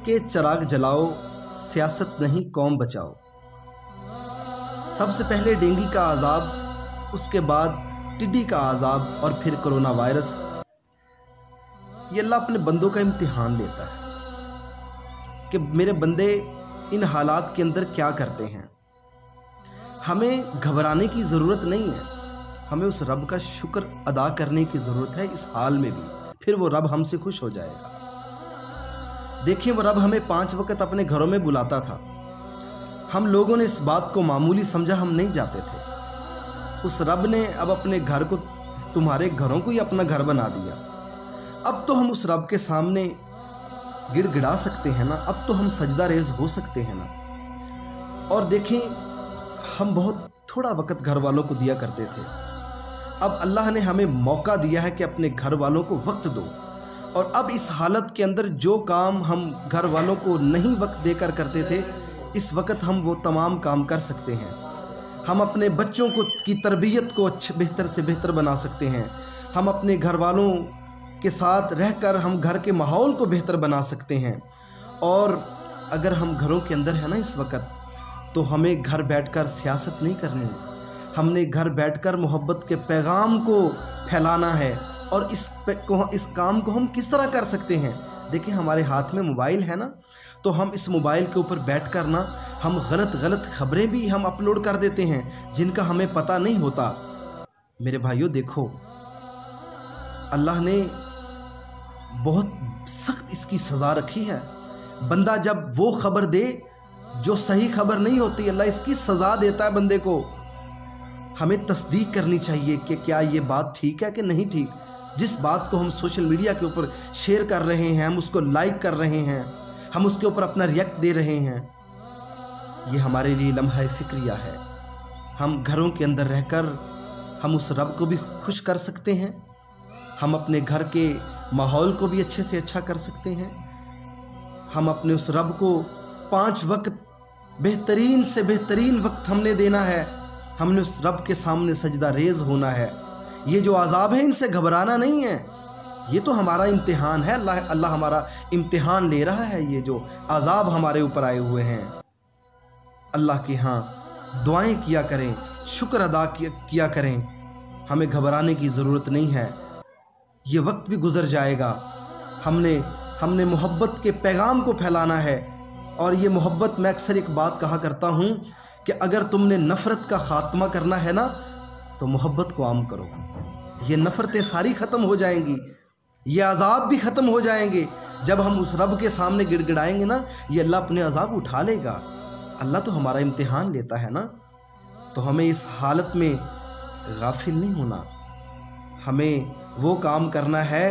मोहब्बत के चिराग जलाओ, सियासत नहीं कौम बचाओ। सबसे पहले डेंगू का अजाब, उसके बाद टिड्डी का अजाब और फिर कोरोना वायरस। ये अल्लाह अपने बंदों का इम्तिहान लेता है कि मेरे बंदे इन हालात के अंदर क्या करते हैं। हमें घबराने की ज़रूरत नहीं है, हमें उस रब का शुक्र अदा करने की ज़रूरत है इस हाल में भी, फिर वो रब हमसे खुश हो जाएगा। देखिए, वो रब हमें 5 वक्त अपने घरों में बुलाता था। हम लोगों ने इस बात को मामूली समझा, हम नहीं जाते थे। उस रब ने अब अपने घर को, तुम्हारे घरों को ही अपना घर बना दिया। अब तो हम उस रब के सामने गिड़गिड़ा सकते हैं ना, अब तो हम सजदा रेज़ हो सकते हैं ना। और देखें, हम बहुत थोड़ा वक्त घर वालों को दिया करते थे, अब अल्लाह ने हमें मौका दिया है कि अपने घर वालों को वक्त दो। और अब इस हालत के अंदर जो काम हम घर वालों को नहीं वक्त देकर करते थे, इस वक्त हम वो तमाम काम कर सकते हैं। हम अपने बच्चों की तरबियत को बेहतर से बेहतर बना सकते हैं। हम अपने घर वालों के साथ रहकर हम घर के माहौल को बेहतर बना सकते हैं। और अगर हम घरों के अंदर है ना इस वक्त, तो हमें घर बैठकर सियासत नहीं करनी, हमने घर बैठकर मोहब्बत के पैगाम को फैलाना है। और इस काम को हम किस तरह कर सकते हैं? देखिए, हमारे हाथ में मोबाइल है ना, तो हम इस मोबाइल के ऊपर बैठकर ना हम गलत खबरें भी हम अपलोड कर देते हैं जिनका हमें पता नहीं होता। मेरे भाइयों, देखो, अल्लाह ने बहुत सख्त इसकी सज़ा रखी है। बंदा जब वो खबर दे जो सही खबर नहीं होती, अल्लाह इसकी सज़ा देता है बंदे को। हमें तस्दीक करनी चाहिए कि क्या ये बात ठीक है कि नहीं ठीक। जिस बात को हम सोशल मीडिया के ऊपर शेयर कर रहे हैं, हम उसको लाइक कर रहे हैं, हम उसके ऊपर अपना रिएक्ट दे रहे हैं, ये हमारे लिए लम्हा फ़िक्रिया है। हम घरों के अंदर रहकर हम उस रब को भी खुश कर सकते हैं, हम अपने घर के माहौल को भी अच्छे से अच्छा कर सकते हैं। हम अपने उस रब को 5 वक्त बेहतरीन से बेहतरीन वक्त हमने देना है। हमने उस रब के सामने सजदा रेज़ होना है। ये जो अज़ाब है, इनसे घबराना नहीं है, ये तो हमारा इम्तिहान है। अल्लाह हमारा इम्तिहान ले रहा है। ये जो अज़ाब हमारे ऊपर आए हुए हैं, अल्लाह के यहाँ दुआएं किया करें, शुक्र अदा किया करें। हमें घबराने की ज़रूरत नहीं है, ये वक्त भी गुज़र जाएगा। हमने मोहब्बत के पैगाम को फैलाना है। और ये मोहब्बत, मैं अक्सर एक बात कहा करता हूँ कि अगर तुमने नफ़रत का ख़ात्मा करना है ना, तो मोहब्बत को आम करो। ये नफ़रतें सारी ख़त्म हो जाएंगी, ये अज़ाब भी ख़त्म हो जाएंगे। जब हम उस रब के सामने गिड़गिड़ाएंगे ना, ये अल्लाह अपने अज़ाब उठा लेगा। अल्लाह तो हमारा इम्तिहान लेता है ना, तो हमें इस हालत में गाफिल नहीं होना। हमें वो काम करना है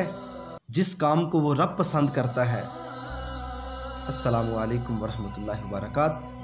जिस काम को वो रब पसंद करता है। अस्सलामु अलैकुम वरहमतुल्लाहि वबरकातुहू।